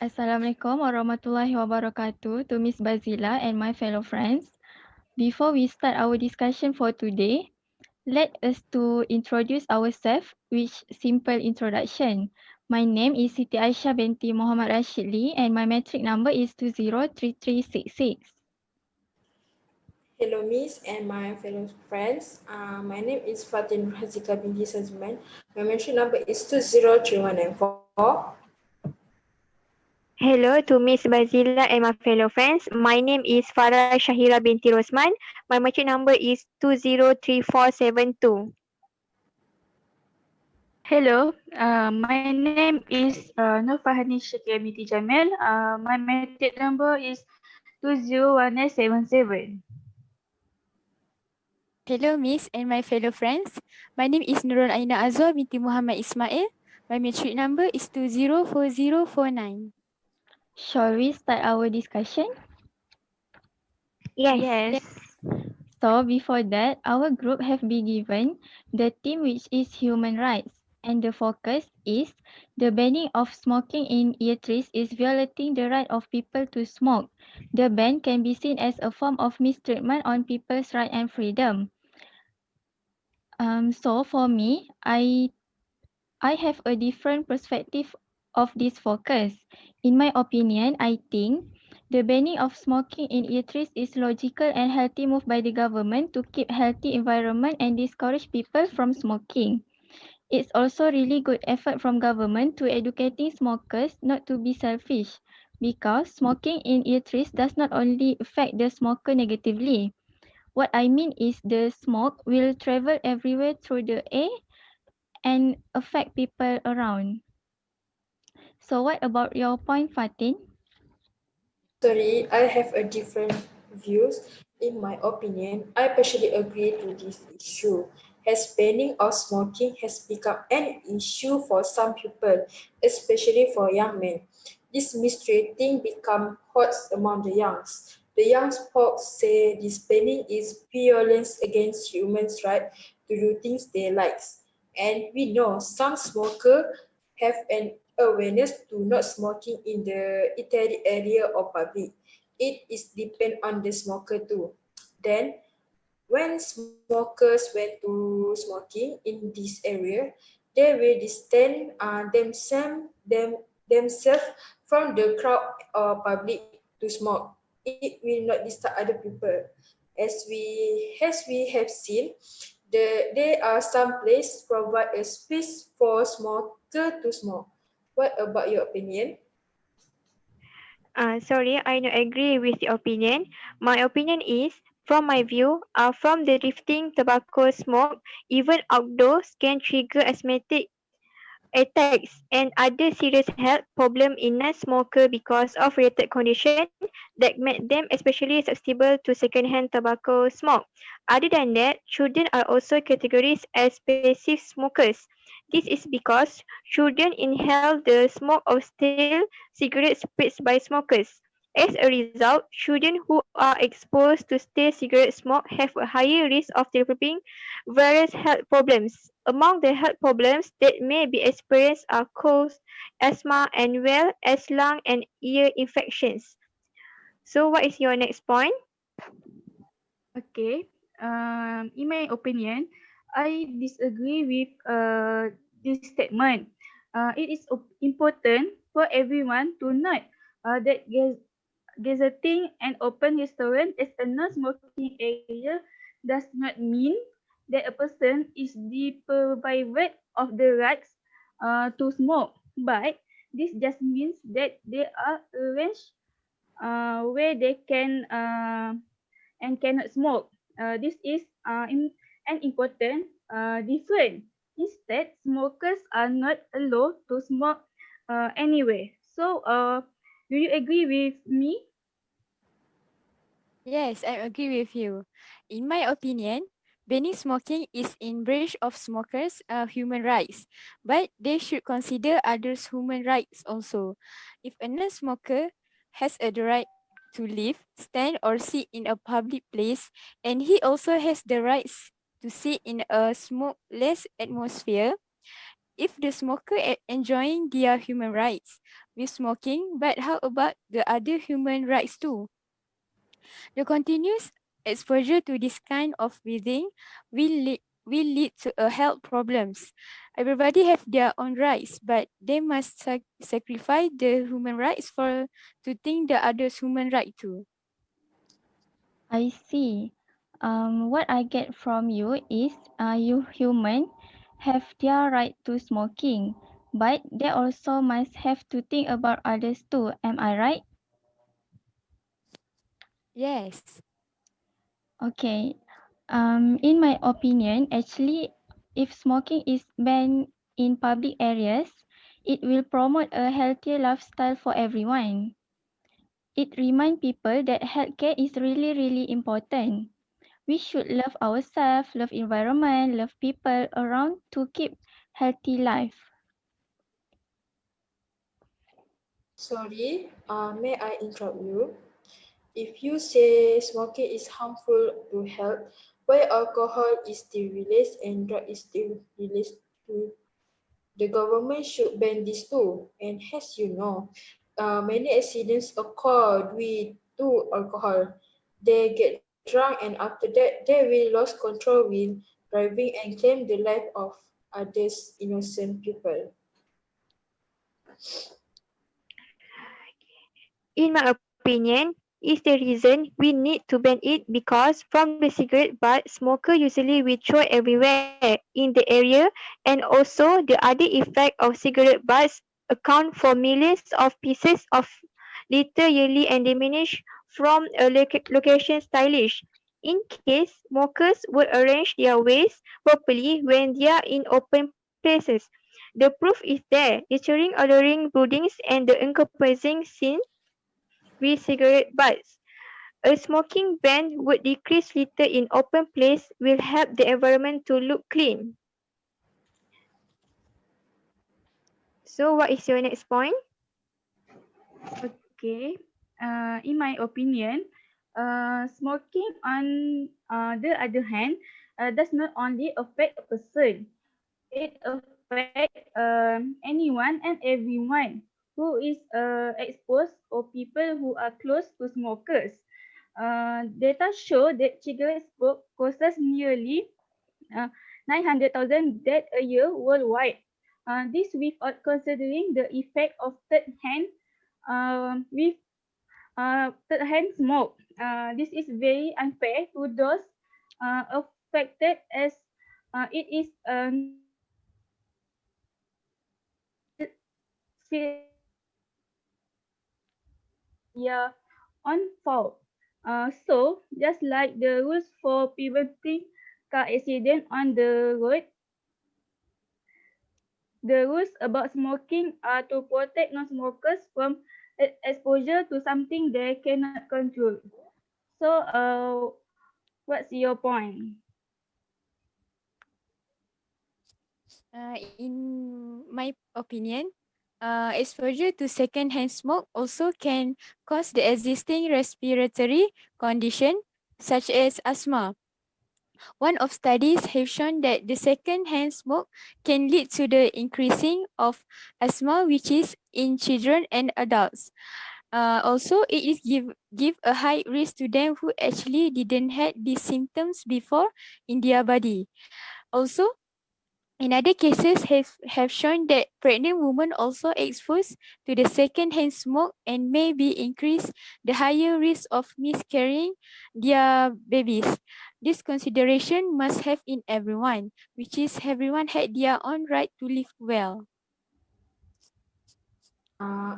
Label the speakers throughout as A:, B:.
A: Assalamualaikum warahmatullahi wabarakatuh to Miss Bazila and my fellow friends. Before we start our discussion for today, let us to introduce ourselves with simple introduction. My name is Siti Aisyah binti Muhammad Rashid Lee and my metric number is 203366.
B: Hello, Miss, and my fellow friends. My name is Fatin Hazika binti Sajman. My mention number is 203194.
C: Hello to Miss Bazila and my fellow friends. My name is Farah Shahira binti Rosman. My merchant number is 203472.
D: Hello, my name is Nur Fahani Shakia binti Jamil. My metric number is 201977.
E: Hello, Miss and my fellow friends. My name is Nurul Aina Azwa binti Muhammad Ismail. My metric number is 204049.
A: Shall we start our discussion?
C: Yes.
D: Yes.
A: So before that, our group have been given the theme which is human rights and the focus is the banning of smoking in eateries is violating the right of people to smoke. The ban can be seen as a form of mistreatment on people's right and freedom. So for me, I have a different perspective of this focus. In my opinion, I think the banning of smoking in eateries is logical and healthy move by the government to keep healthy environment and discourage people from smoking. It's also really good effort from government to educating smokers not to be selfish because smoking in eateries does not only affect the smoker negatively. What I mean is the smoke will travel everywhere through the air and affect people around. So what about your point, Fatin?
B: Sorry, I have a different views. In my opinion, I partially agree to this issue. As banning of smoking has become an issue for some people, especially for young men. This mistreating become hot among the youngs. The young folks say this banning is violence against humans' right to do things they like. And we know some smokers have an awareness to not smoking in the eatery area or public. It is depend on the smoker too. Then when smokers went to smoking in this area, they will distance themselves from the crowd or public to smoke. It will not disturb other people. As we have seen, there are some places provide a space for smoker to smoke. What about your opinion?
C: Sorry, I don't agree with your opinion. My opinion is, from my view, from the drifting tobacco smoke, even outdoors can trigger asthmatic attacks and other serious health problems in non-smoker because of related condition that make them especially susceptible to second-hand tobacco smoke. Other than that, children are also categorized as passive smokers. This is because children inhale the smoke of stale cigarettes sprayed by smokers. As a result, children who are exposed to stale cigarette smoke have a higher risk of developing various health problems. Among the health problems that may be experienced are colds, asthma, and well as lung and ear infections. So, what is your next point?
D: Okay. In my opinion, I disagree with this statement. It is important for everyone to note that gazetting an open restaurant as a non-smoking area does not mean that a person is deprived of the rights to smoke, but this just means that there are arranged where they can and cannot smoke. This is an important difference. Instead, smokers are not allowed to smoke anyway. So, do you agree with me?
E: Yes, I agree with you. In my opinion, banning smoking is in breach of smokers' human rights, but they should consider others' human rights also. If a non-smoker has the right to live, stand, or sit in a public place, and he also has the rights to sit in a smokeless atmosphere, if the smoker enjoying their human rights, with smoking, but how about the other human rights too? The continuous exposure to this kind of breathing will lead to a health problems. Everybody have their own rights, but they must sacrifice the human rights for to think the others human right too.
A: I see. What I get from you is you human have their right to smoking, but they also must have to think about others too. Am I right?
E: Yes.
A: Okay. In my opinion, actually, if smoking is banned in public areas, it will promote a healthier lifestyle for everyone. It reminds people that healthcare is really, really important. We should love ourselves, love environment, love people around to keep healthy life.
B: Sorry, may I interrupt you? If you say smoking is harmful to health, why alcohol is still released and drug is still released too? The government should ban this too. And as you know, many accidents occur due to alcohol. They get drunk and after that they will lose control with driving and claim the life of others innocent people.
C: In my opinion, is the reason we need to ban it because from the cigarette butt, smoker usually will throw everywhere in the area, and also the other effect of cigarette butts account for millions of pieces of litter yearly and diminish from a location stylish. In case smokers would arrange their waste properly when they are in open places. The proof is there, deterring alluring buildings and the encompassing scene with cigarette butts. A smoking ban would decrease litter in open place will help the environment to look clean. So what is your next point?
D: Okay. In my opinion, smoking on the other hand does not only affect a person. It affects anyone and everyone who is exposed or people who are close to smokers. Data show that cigarette smoke causes nearly uh, 900,000 deaths a year worldwide. This without considering the effect of with third-hand smoke. This is very unfair to those affected as it is not their own fault. So, just like the rules for preventing car accident on the road, the rules about smoking are to protect non-smokers from exposure to something they cannot control. So, what's your point?
E: In my opinion, exposure to secondhand smoke also can cause the existing respiratory condition such as asthma. One of studies have shown that the second-hand smoke can lead to the increasing of asthma, which is in children and adults. Also, it is give a high risk to them who actually didn't had these symptoms before in their body. Also, in other cases have shown that pregnant women also exposed to the second-hand smoke and may be increased the higher risk of miscarrying their babies. This consideration must have in everyone, which is everyone had their own right to live well.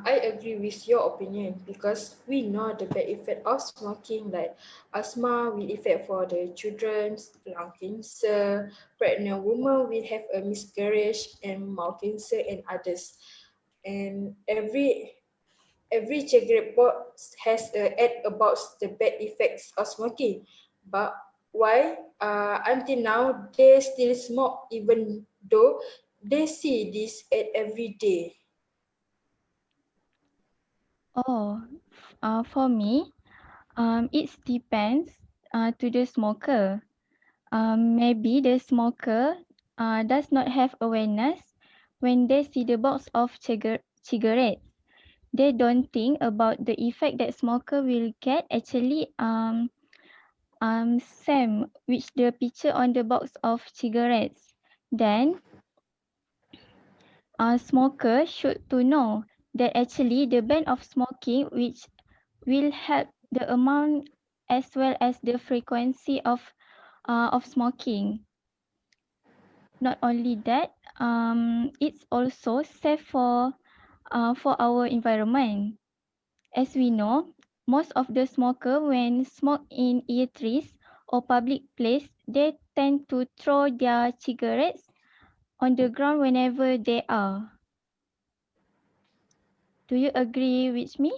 B: I agree with your opinion because we know the bad effect of smoking, like asthma will affect for the children, lung cancer, pregnant women will have a miscarriage, and mouth cancer and others. And every cigarette box has a ad about the bad effects of smoking. But why? Until now, they still smoke even though they see this ad every day.
A: Oh, for me, it depends to the smoker. Maybe the smoker does not have awareness when they see the box of cigarettes. they don't think about the effect that smoker will get. Actually, Sam, which the picture on the box of cigarettes. Then, smoker should to know that actually the ban of smoking, which will help the amount as well as the frequency of smoking. Not only that, it's also safe for our environment. As we know, most of the smoker when smoke in eateries or public place, they tend to throw their cigarettes on the ground whenever they are. Do you agree with me?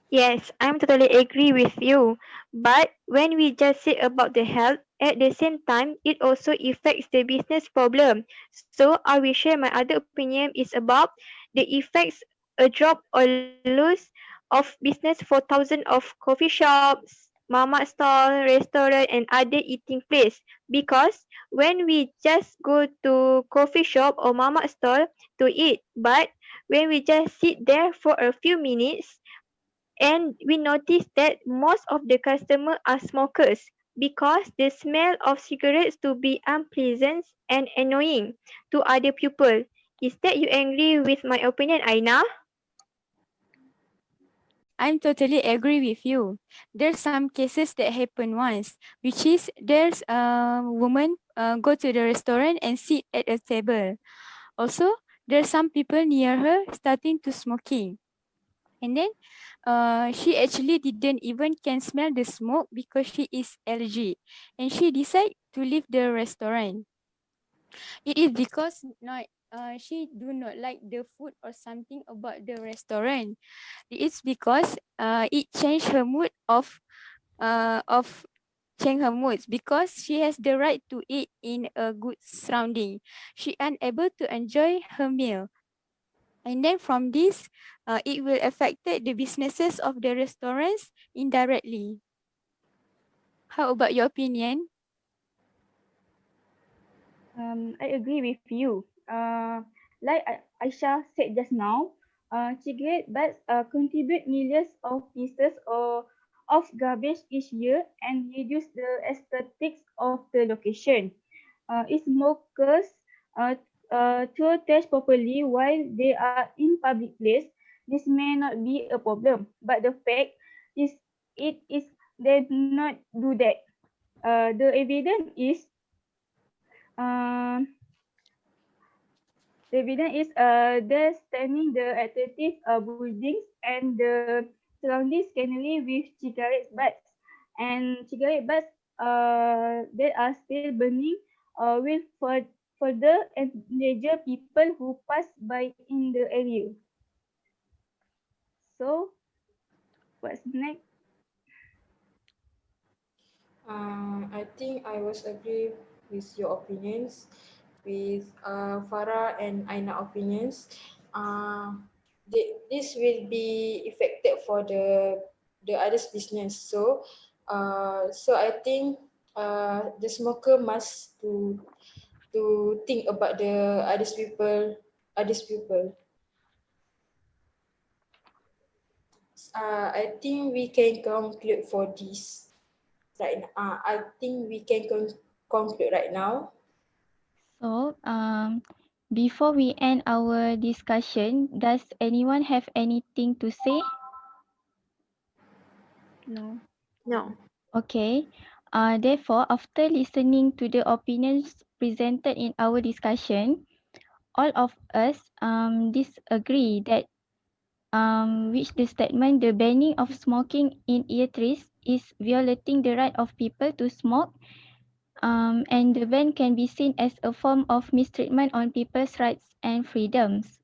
C: Yes, I'm totally agree with you. But when we just say about the health, at the same time, it also affects the business problem. So I will share my other opinion is about the effects a drop or loss of business for thousands of coffee shops, mama stall, restaurant and other eating place. Because when we just go to coffee shop or mama stall to eat, but when we just sit there for a few minutes, and we noticed that most of the customers are smokers because the smell of cigarettes to be unpleasant and annoying to other people. Is that you agree with my opinion, Aina?
E: I'm totally agree with you. There's some cases that happen once, which is there's a woman go to the restaurant and sit at a table. Also, there's some people near her starting to smoking. And then she actually didn't even can smell the smoke because she is allergic. And she decide to leave the restaurant. It is because not she do not like the food or something about the restaurant. It's because it changed her mood of change her moods because she has the right to eat in a good surrounding. She unable to enjoy her meal. And then from this, it will affect the businesses of the restaurants indirectly. How about your opinion?
D: I agree with you. Like Aisha said just now, cigarette butts contribute millions of pieces of garbage each year and reduce the aesthetics of the location. If smokers uh, throw trash properly while they are in public place, this may not be a problem. But the fact is, it is they not do that. The evidence is uh, the evidence is the stemming the attractive buildings and the surrounding scenery with cigarette butts. And cigarette butts that are still burning will further endanger people who pass by in the area. So, what's next?
B: I think I was agree with your opinions, with Farah and Aina opinions. This will be affected for the others business. So I think the smoker must to think about the others people. I think we can conclude for this right. I think we can conclude right now.
A: So, before we end our discussion, does anyone have anything to say?
D: No.
C: No.
A: Okay. Therefore, after listening to the opinions presented in our discussion, all of us disagree that which the statement the banning of smoking in eateries is violating the right of people to smoke, and the ban can be seen as a form of mistreatment on people's rights and freedoms.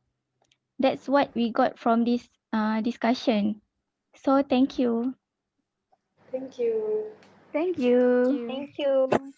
A: That's what we got from this discussion. So thank you.
B: Thank you.
D: Thank
E: Thank
D: you.
E: you.
C: Thank you.